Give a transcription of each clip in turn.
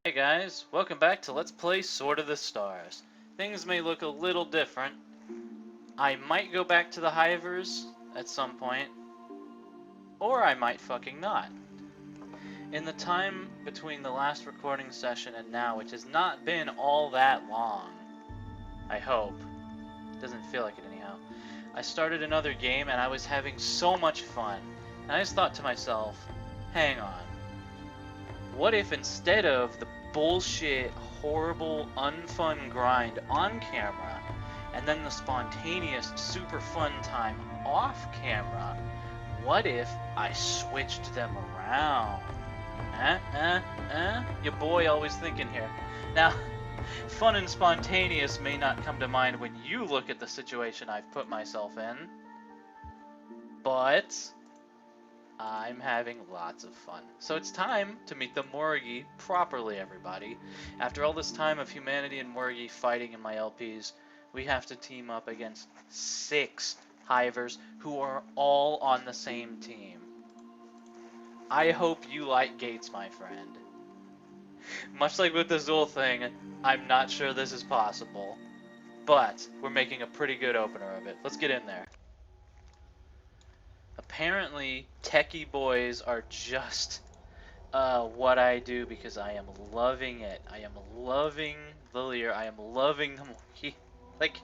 Hey guys, welcome back to Let's Play Sword of the Stars. Things may look a little different. I might go back to the Hivers at some point, or I might fucking not. In the time between the last recording session and now, which has not been all that long, I hope. Doesn't feel like it anyhow. I started another game and I was having so much fun. And I just thought to myself, hang on. What if instead of the bullshit, horrible, unfun grind on camera, and then the spontaneous, super fun time off camera, what if I switched them around? Your boy always thinking here. Now, fun and spontaneous may not come to mind when you look at the situation I've put myself in, but I'm having lots of fun. So it's time to meet the Morrigi properly, everybody. After all this time of humanity and Morrigi fighting in my LPs, we have to team up against 6 Hivers who are all on the same team. I hope you like gates, my friend. Much like with the Zul thing, I'm not sure this is possible, but we're making a pretty good opener of it. Let's get in there. Apparently, techie boys are just what I do because I am loving it. I am loving the Lear. I am loving the Morrigi. Like,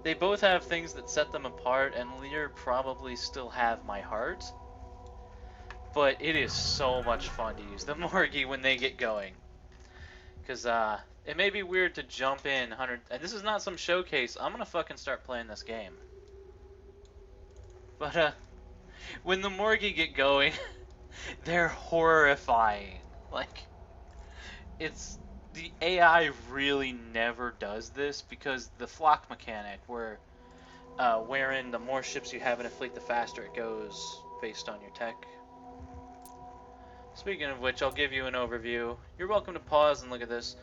they both have things that set them apart, and Lear probably still have my heart. But it is so much fun to use the Morrigi when they get going. Because it may be weird to jump in 100... And this is not some showcase. I'm going to fucking start playing this game. But, when the Morrigi get going, they're horrifying. Like, it's... The AI really never does this because the flock mechanic, wherein the more ships you have in a fleet, the faster it goes based on your tech. Speaking of which, I'll give you an overview. You're welcome to pause and look at this.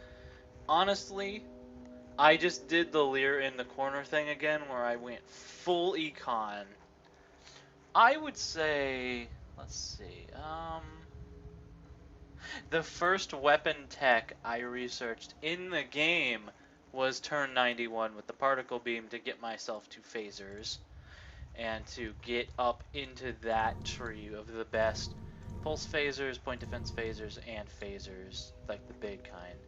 Honestly, I just did the Lear in the corner thing again where I went full econ. I would say, let's see, the first weapon tech I researched in the game was turn 91 with the particle beam to get myself to phasers and to get up into that tree of the best pulse phasers, point defense phasers, and phasers, like the big kind.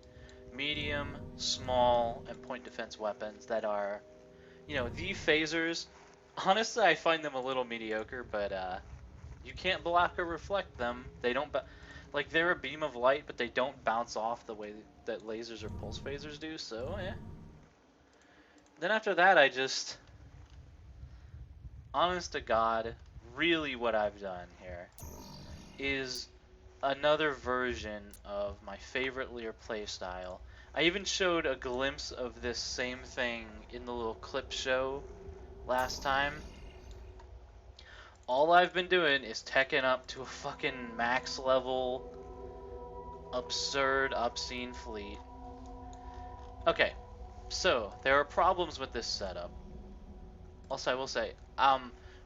Medium, small, and point defense weapons that are, the phasers. Honestly, I find them a little mediocre, but you can't block or reflect them. They don't, like, they're a beam of light, but they don't bounce off the way that lasers or pulse phasers do, so, Then after that, I just, honest to God, really what I've done here is another version of my favorite Lear playstyle. I even showed a glimpse of this same thing in the little clip show last time. All I've been doing is teching up to a fucking max level, absurd, obscene fleet. Okay, so there are problems with this setup. Also, I will say,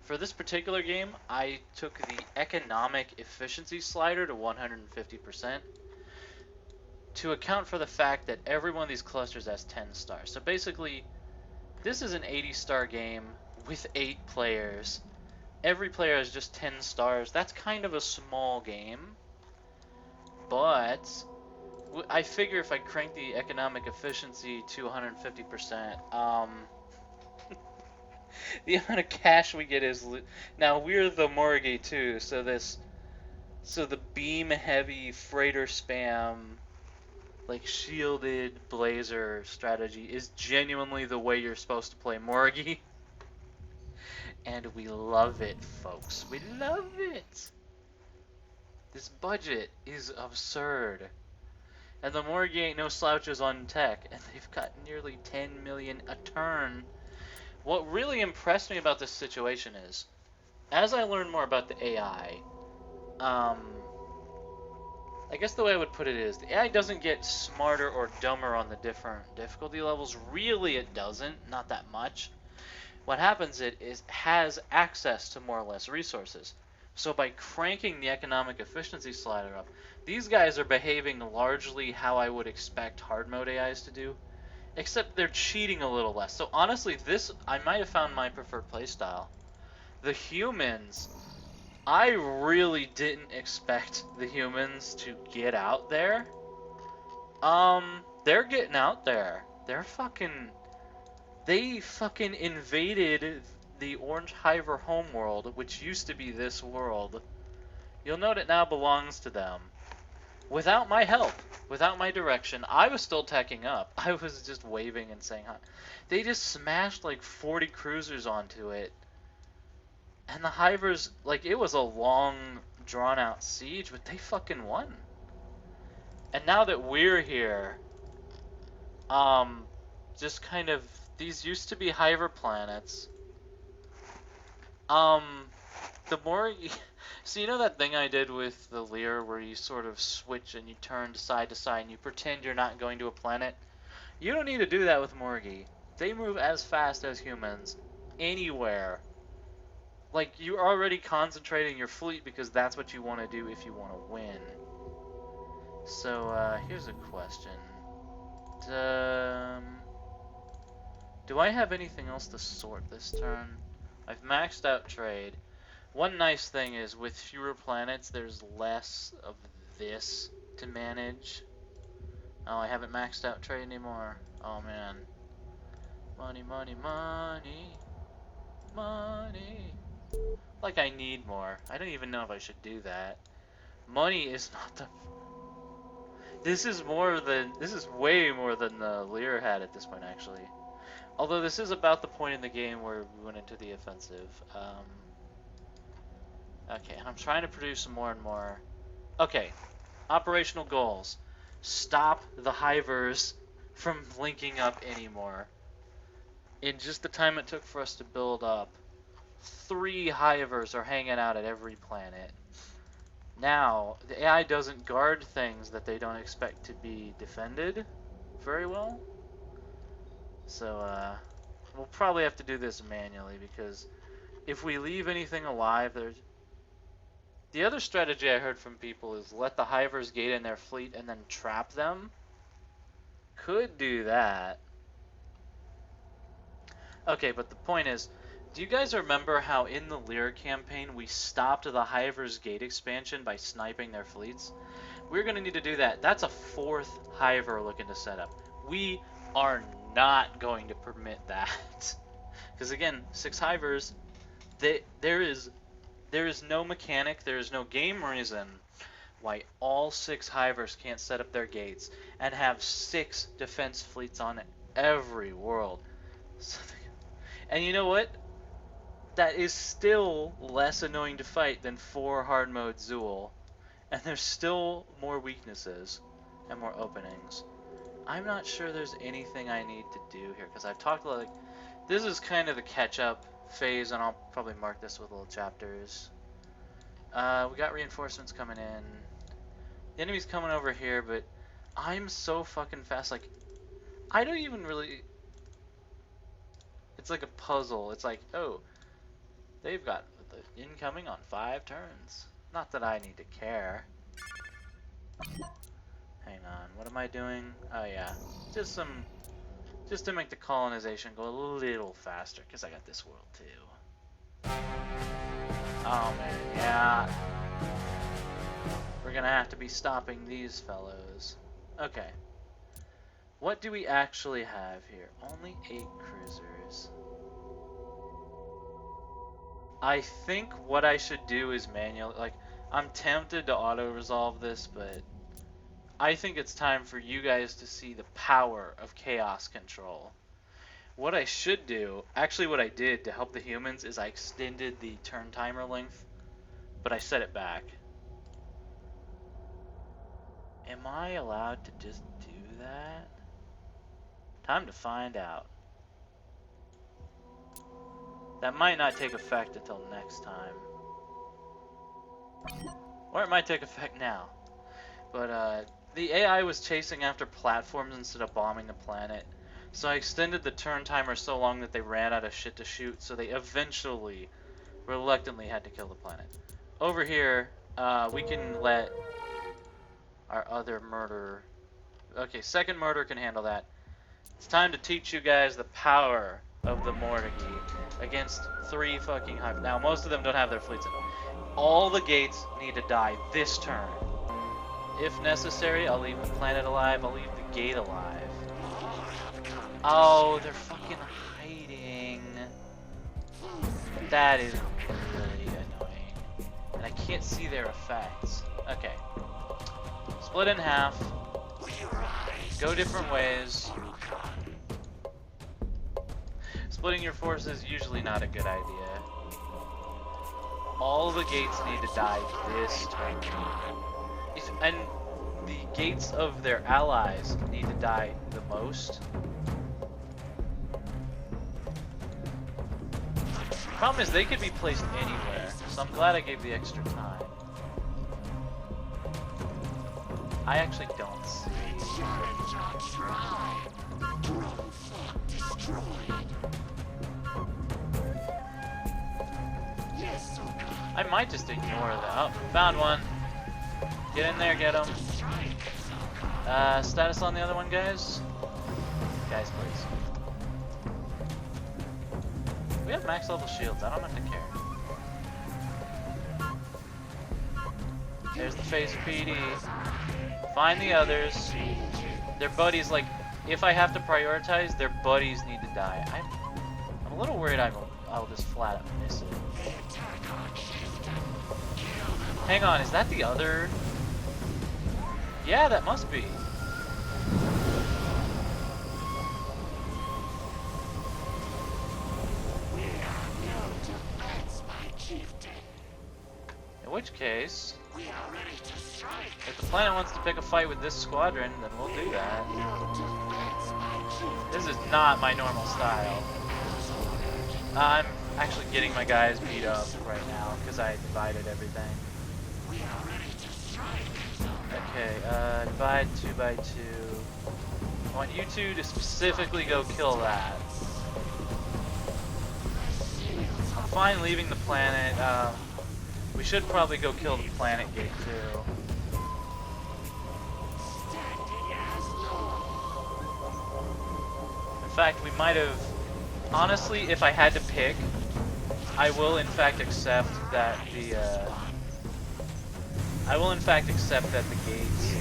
for this particular game, I took the economic efficiency slider to 150% to account for the fact that every one of these clusters has 10 stars. So basically, this is an 80-star game with 8 players. Every player has just 10 stars. That's kind of a small game. But I figure if I crank the economic efficiency to 150%, the amount of cash we get is... Now, we're the Morrigi too, so the beam-heavy freighter spam, like, shielded blazer strategy is genuinely the way you're supposed to play Morrigi. And we love it, folks. We love it! This budget is absurd. And the Morrigi ain't no slouches on tech, and they've got nearly 10 million a turn. What really impressed me about this situation is, as I learn more about the AI, I guess the way I would put it is, the AI doesn't get smarter or dumber on the different difficulty levels. Really, it doesn't. Not that much. What happens is it has access to more or less resources. So by cranking the economic efficiency slider up, these guys are behaving largely how I would expect hard mode AIs to do, except they're cheating a little less. So honestly, this, I might have found my preferred playstyle. The humans, I really didn't expect the humans to get out there. They're getting out there. They fucking invaded the Orange Hiver homeworld, which used to be this world. You'll note it now belongs to them. Without my help, without my direction, I was still teching up. I was just waving and saying hi. They just smashed like 40 cruisers onto it. And the Hivers, like, it was a long, drawn-out siege, but they fucking won. And now that we're here, just kind of, these used to be Hiver planets. The more, so you know that thing I did with the Lear where you sort of switch and you turn side to side and you pretend you're not going to a planet? You don't need to do that with Morrigi. They move as fast as humans, anywhere. Like, you're already concentrating your fleet because that's what you want to do if you want to win. So, here's a question. Do I have anything else to sort this turn? I've maxed out trade. One nice thing is, with fewer planets, there's less of this to manage. Oh, I haven't maxed out trade anymore. Oh, man. Money, money, money. Money. Like, I need more. I don't even know if I should do that. Money is not the... This is way more than the Lear had at this point, actually. Although this is about the point in the game where we went into the offensive. Okay, and I'm trying to produce more and more. Okay, operational goals. Stop the Hivers from linking up anymore. In just the time it took for us to build up, 3 Hivers are hanging out at every planet. Now, the AI doesn't guard things that they don't expect to be defended very well. So, we'll probably have to do this manually, because if we leave anything alive, there's... The other strategy I heard from people is let the Hivers gate in their fleet and then trap them. Could do that. Okay, but the point is, do you guys remember how in the Lear campaign we stopped the Hivers gate expansion by sniping their fleets? We're going to need to do that. That's a 4th Hiver looking to set up. We are not going to permit that. Because again, 6 Hivers, there is no mechanic, there is no game reason why all 6 Hivers can't set up their gates and have 6 defense fleets on every world. And you know what? That is still less annoying to fight than 4 hard mode Zool. And there's still more weaknesses and more openings. I'm not sure there's anything I need to do here, because I've talked like, this is kind of the catch-up phase, and I'll probably mark this with little chapters. We got reinforcements coming in. The enemy's coming over here, but I'm so fucking fast, like, I don't even really... It's like a puzzle. It's like, oh, they've got the incoming on 5 turns. Not that I need to care. Hang on, what am I doing? Oh yeah, just to make the colonization go a little faster, because I got this world too. Oh man, yeah. We're gonna have to be stopping these fellows. Okay. What do we actually have here? Only 8 cruisers. I think what I should do is manually, like, I'm tempted to auto-resolve this, but I think it's time for you guys to see the power of chaos control. What I should do, actually what I did to help the humans, is I extended the turn timer length, but I set it back. Am I allowed to just do that? Time to find out. That might not take effect until next time. Or it might take effect now. But the AI was chasing after platforms instead of bombing the planet. So I extended the turn timer so long that they ran out of shit to shoot, so they eventually, reluctantly, had to kill the planet. over here, we can let our other murderer... Okay, second murderer can handle that. It's time to teach you guys the power of the Morrigi against 3 fucking hive. Now, most of them don't have their fleets in. All the gates need to die this turn. If necessary, I'll leave the planet alive. I'll leave the gate alive. Oh, they're fucking hiding. That is really annoying. And I can't see their effects. Okay. Split in half. Go different ways. Splitting your forces is usually not a good idea. All the gates need to die this turn. And the gates of their allies need to die the most. Problem is, they could be placed anywhere, so I'm glad I gave the extra time. I actually don't see. I might just ignore that. Oh, found one. Get in there, get him. Status on the other one, guys? Guys, please. We have max level shields. I don't have to care. There's the face PD. Find the others. Their buddies, like, if I have to prioritize, their buddies need to die. I'm a little worried I'll just flat out miss it. Hang on, is that the other? Yeah, that must be. In which case, if the planet wants to pick a fight with this squadron, then we'll do that. This is not my normal style. I'm actually getting my guys beat up right now because I divided everything. Okay, divide 2 by 2. I want you two to specifically go kill that. I'm fine leaving the planet. We should probably go kill the planet gate too. In fact, we might have... Honestly, if I had to pick, I will in fact accept that the... I will in fact accept that the gates...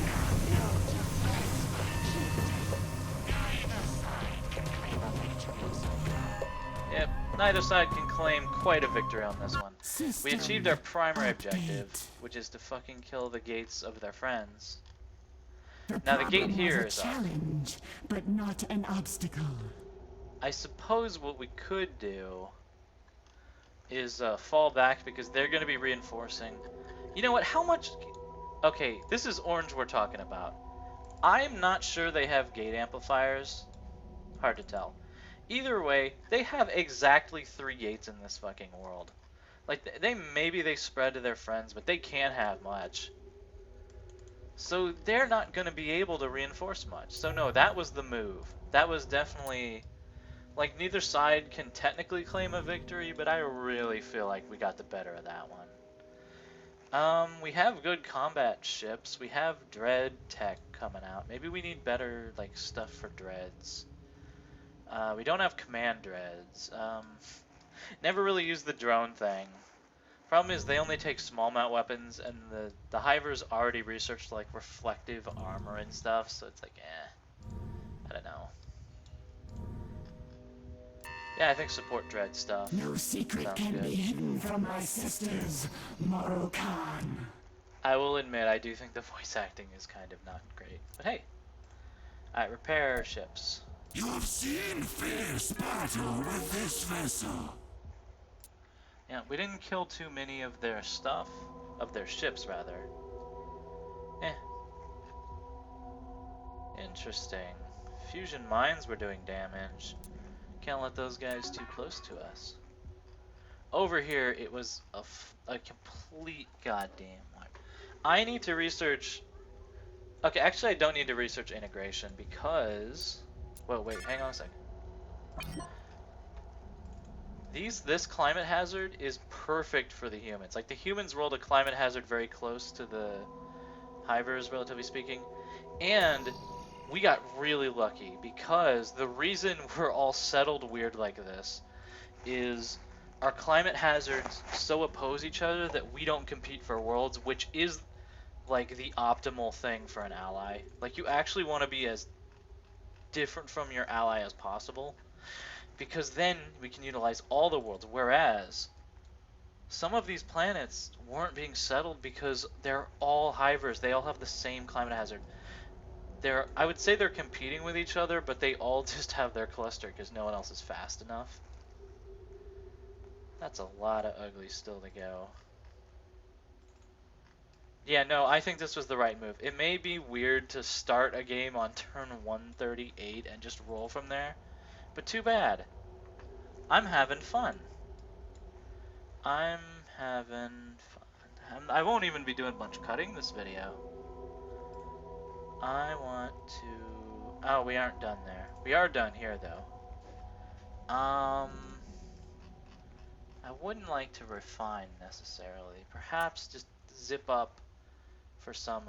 Yep, neither side can claim quite a victory on this one. We achieved our primary objective, which is to fucking kill the gates of their friends. Now the gate here is up. Challenge, but not an obstacle. I suppose what we could do is fall back because they're going to be reinforcing. You know what? How much... Okay, this is orange we're talking about. I'm not sure they have gate amplifiers. Hard to tell. Either way, they have exactly 3 gates in this fucking world. Like, maybe they spread to their friends, but they can't have much. So they're not going to be able to reinforce much. So no, that was the move. That was definitely... Like, neither side can technically claim a victory, but I really feel like we got the better of that one. We have good combat ships. We have dread tech coming out. Maybe we need better, like, stuff for dreads. We don't have command dreads. Never really used the drone thing. Problem is they only take small mount weapons, and the Hivers already researched, like, reflective armor and stuff, so it's like, eh. I don't know. Yeah, I think support dread stuff. No secret Sounds can good. be hidden from my sisters, Morrigi. I will admit, I do think the voice acting is kind of not great. But hey. Alright, repair ships. You have seen fierce battle with this vessel. Yeah, we didn't kill too many of their stuff. Of their ships, rather. Eh. Interesting. Fusion mines were doing damage. Can't let those guys too close to us. Over here, it was a complete goddamn wipe. I need to research... Okay, actually I don't need to research integration because... Well, wait, hang on a second. This climate hazard is perfect for the humans. Like, the humans rolled a climate hazard very close to the hivers, relatively speaking, and we got really lucky because the reason we're all settled weird like this is our climate hazards so oppose each other that we don't compete for worlds, which is like the optimal thing for an ally. Like, you actually want to be as different from your ally as possible, because then we can utilize all the worlds, whereas some of these planets weren't being settled because they're all hivers. They all have the same climate hazard. I would say they're competing with each other, but they all just have their cluster because no one else is fast enough. That's a lot of ugly still to go. Yeah, no, I think this was the right move. It may be weird to start a game on turn 138 and just roll from there, but too bad. I'm having fun. I'm having fun. I won't even be doing much cutting this video. I want to... Oh, we aren't done there. We are done here, though. I wouldn't like to refine, necessarily. Perhaps just zip up for some,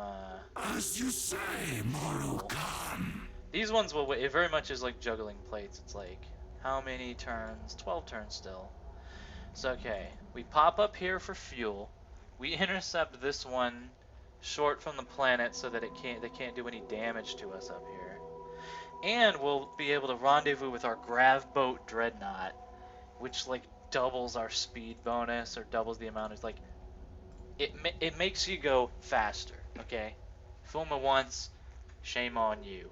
As you say, Morrigi. These ones will wait. It very much is like juggling plates. It's like, how many turns? 12 turns still. So, okay. We pop up here for fuel. We intercept this one short from the planet so that they can't do any damage to us up here. And we'll be able to rendezvous with our grav boat dreadnought, which like doubles our speed bonus or doubles the amount of like it makes you go faster, okay? Fool me once, shame on you.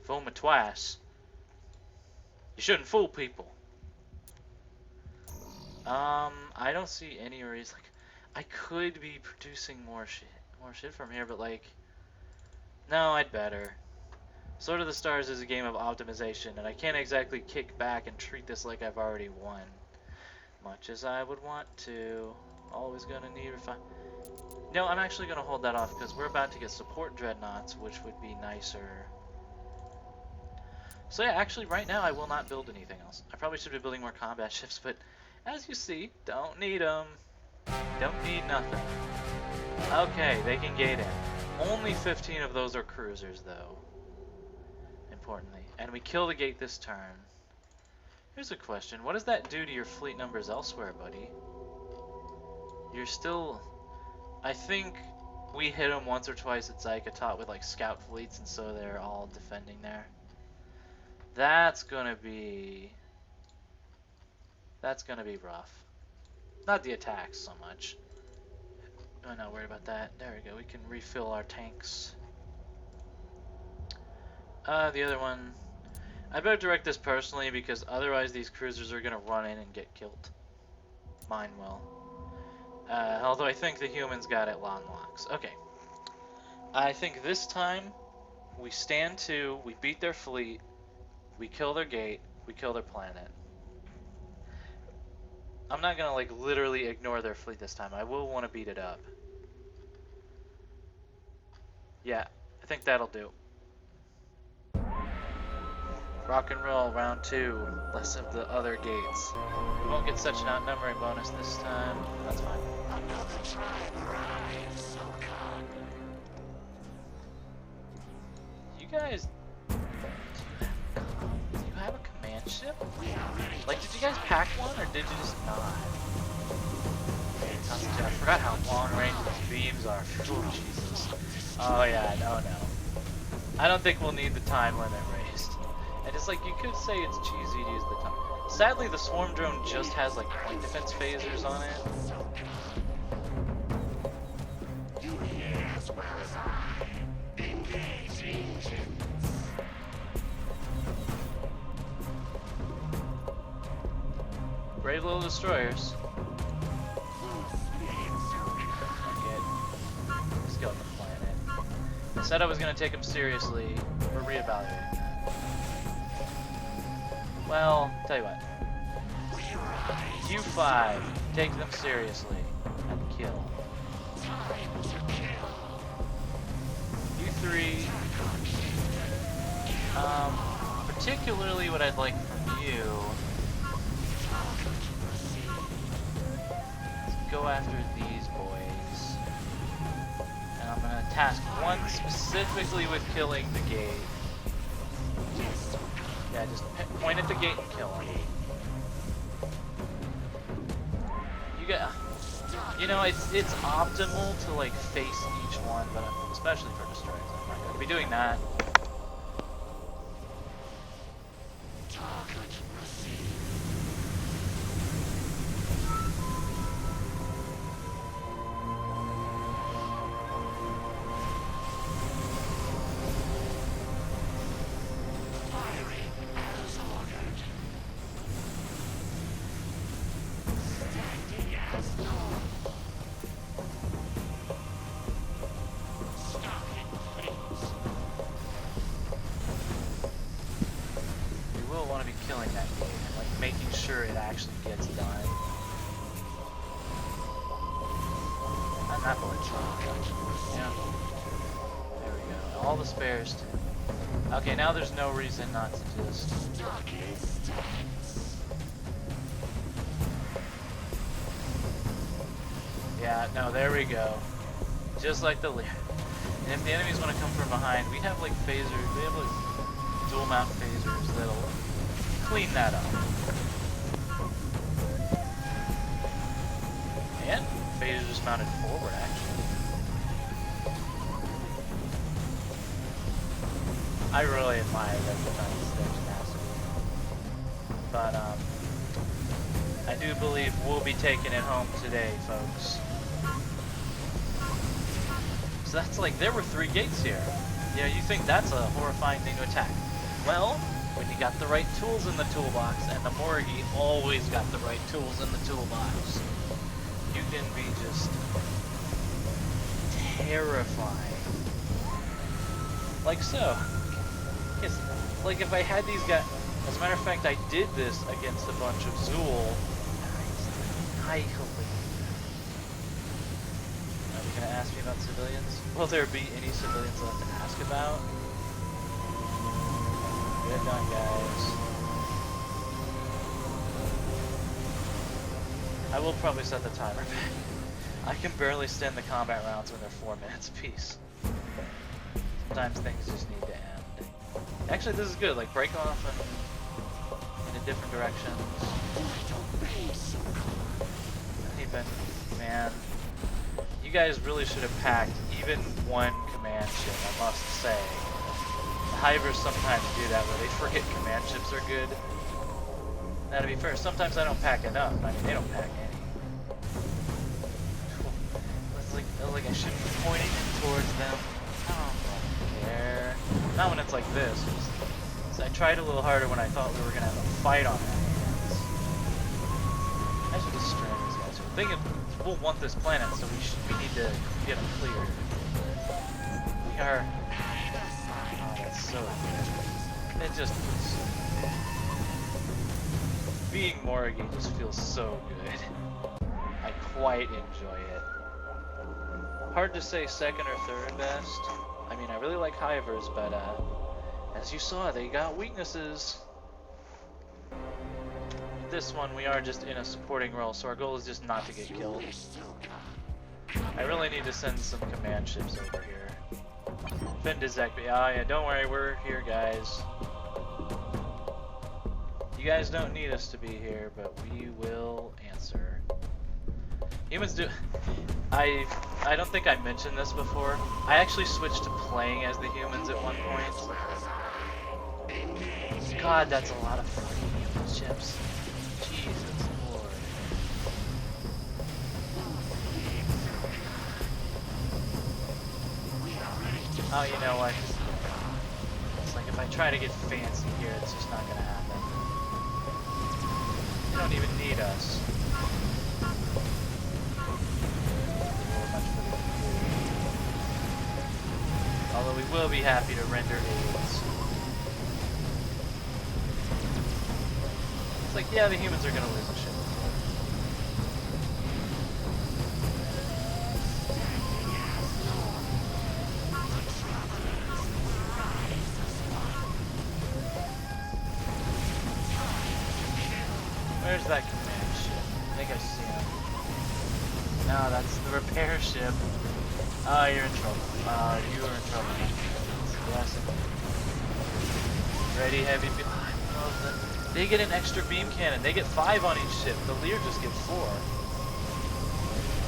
Fool me twice, you shouldn't fool people. I don't see any reason. Like, I could be producing more shit from here, but like, no, I'd better. Sword of the Stars is a game of optimization, and I can't exactly kick back and treat this like I've already won. Much as I would want to. Always gonna need refine. No, I'm actually gonna hold that off because we're about to get support dreadnoughts, which would be nicer. So yeah, actually right now I will not build anything else. I probably should be building more combat ships, but as you see, don't need them. Don't need nothing. Okay, they can gate in. Only 15 of those are cruisers, though. Importantly. And we kill the gate this turn. Here's a question. What does that do to your fleet numbers elsewhere, buddy? You're still... I think we hit them once or twice at Zykatot with like scout fleets, and so they're all defending there. That's gonna be rough. Not the attacks so much. I'm not worried about that. There we go. We can refill our tanks. The other one... I better direct this personally because otherwise these cruisers are gonna run in and get killed. Mine will. Although I think the humans got it long locks. Okay. I think this time we stand to, we beat their fleet, we kill their gate, we kill their planet. I'm not gonna like literally ignore their fleet this time. I will want to beat it up. Yeah, I think that'll do. Rock and roll, round 2. Less of the other gates. We won't get such an outnumbering bonus this time. That's fine. You guys... Do you have a command ship? Like, did you guys pack one, or did you just not? I forgot how long range these beams are. Oh, Jesus. Oh, yeah, no. I don't think we'll need the time limit raised. And it's like, you could say it's cheesy to use the time. Sadly, the swarm drone just has like point defense phasers on it. Brave little destroyers. Let's go on the planet. I said I was going to take them seriously. We're reevaluating that. Well, tell you what. You 5, take them seriously and kill. You 3, particularly what I'd like from you go after these boys. And I'm gonna task one specifically with killing the gate. Yeah, just point at the gate and kill him. You know, it's optimal to like face each one, but especially for destroys, I'm not gonna be doing that. Want to be killing that game and like making sure it actually gets done. And that bullet's yeah. There we go. All the spares too. Okay, now there's no reason not to just. Yeah, no, there we go. Just like the. And if the enemies want to come from behind, we have like phasers. We have like dual mount phasers that'll clean that up. And phaser just mounted forward actually. I really admire that design stage massively. But I do believe we'll be taking it home today, folks. So that's like, there were 3 gates here. Yeah, you think that's a horrifying thing to attack. Well, when you got the right tools in the toolbox, and the Morrigi always got the right tools in the toolbox, you can be just terrifying. Like so. Yes, like if I had these guys, as a matter of fact, I did this against a bunch of Zool. Are you gonna ask me about civilians? Will there be any civilians left to ask about? Get done, guys. I will probably set the timer back. I can barely stand the combat rounds when they're 4 minutes apiece. Sometimes things just need to end. Actually, this is good. Like, break off in a different direction. Even, man, you guys really should have packed even one command ship, I must say. Hivers sometimes do that where they forget command ships are good. Now to be fair, sometimes I don't pack enough. I mean, they don't pack any. It's like I should be pointing it towards them. I don't care. Not when it's like this. I tried a little harder when I thought we were going to have a fight on our hands. I should destroy these guys. The thing is, we'll want this planet, so we need to get them cleared. We are... So good. It just being Morrigi just feels so good. I quite enjoy it. Hard to say second or third best. I mean, I really like Hivers, but as you saw, they got weaknesses. This one, we are just in a supporting role, so our goal is just not to get killed. I really need to send some command ships over here. Fend is that, oh yeah, don't worry, we're here, guys. You guys don't need us to be here, but we will answer. Humans do... I don't think I mentioned this before. I actually switched to playing as the humans at one point. God, that's a lot of fucking human ships. Jesus Lord. Oh, you know what? It's like if I try to get fancy here, it's just not gonna happen. You don't even need us. Although we will be happy to render aids. It's like, yeah, the humans are gonna lose a ship. Where's that command ship? I think I see him. No, that's the repair ship. Oh, you're in trouble. You are in trouble. Yes. Ready, heavy beam. Oh, I love that. They get an extra beam cannon. They get 5 on each ship. The Lear just gets 4.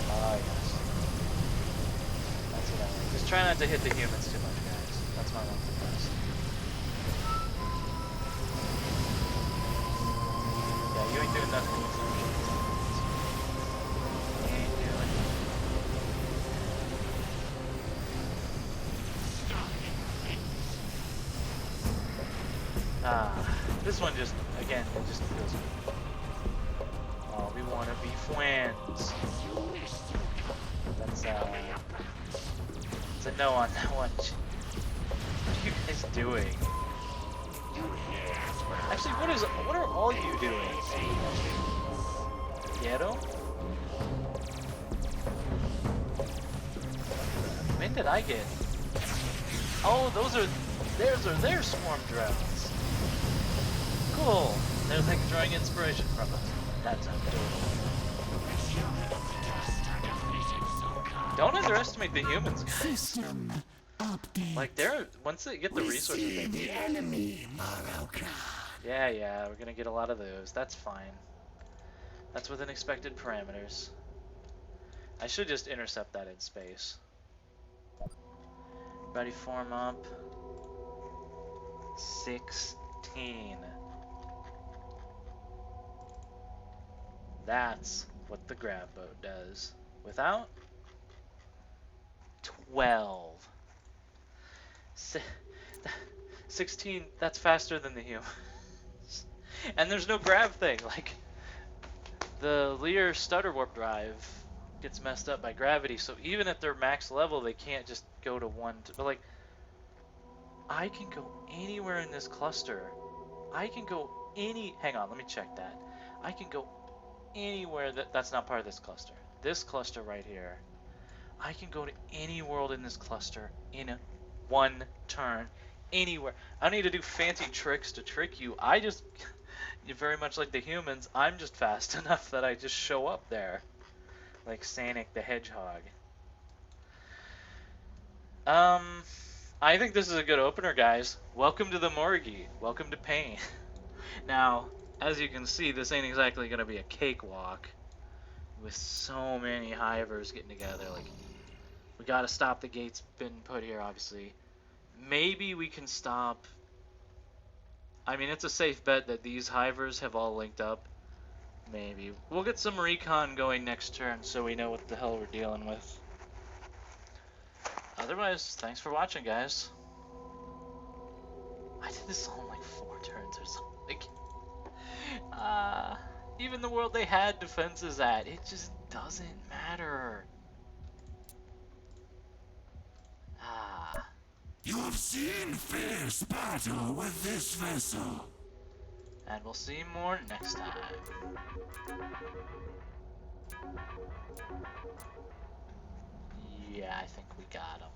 Ah, yes. That's what I like. Just try not to hit the humans too much, guys. That's my one request. Yeah, you ain't doing nothing. You ain't doing this one just, again, it just feels good. Oh, we want to be friends. That's, it's a no on that one. What are you guys doing? Actually, what are all you doing? Ghetto? When did I get? Oh, those are their swarm drones. Cool. They're like drawing inspiration from us. That's adorable. Don't underestimate the humans, guys. System update. Like once they get the resources they The need. enemy, Morrigi. Yeah, we're gonna get a lot of those. That's fine. That's within expected parameters. I should just intercept that in space. Ready, form up. 16. That's what the grab boat does. Without 12. 16, that's faster than the humans. And there's no grab thing. Like, the Lear stutter warp drive gets messed up by gravity, so even at their max level, they can't just go to 1. But, like, I can go anywhere in this cluster. I can go hang on, let me check that. I can go anywhere that's not part of this cluster. This cluster right here. I can go to any world in this cluster in 1 turn. Anywhere. I don't need to do fancy tricks to trick you. You're very much like the humans, I'm just fast enough that I just show up there. Like Sonic the Hedgehog. I think this is a good opener, guys. Welcome to the Morrigi. Welcome to pain. Now, as you can see, this ain't exactly going to be a cakewalk. With so many hivers getting together. Like, we got to stop the gates been put here, obviously. Maybe we can stop... I mean, it's a safe bet that these hivers have all linked up. Maybe. We'll get some recon going next turn so we know what the hell we're dealing with. Otherwise, thanks for watching, guys. I did this all in like 4 turns or something. Even the world they had defenses at, it just doesn't matter. You have seen fierce battle with this vessel. And we'll see more next time. Yeah, I think we got him.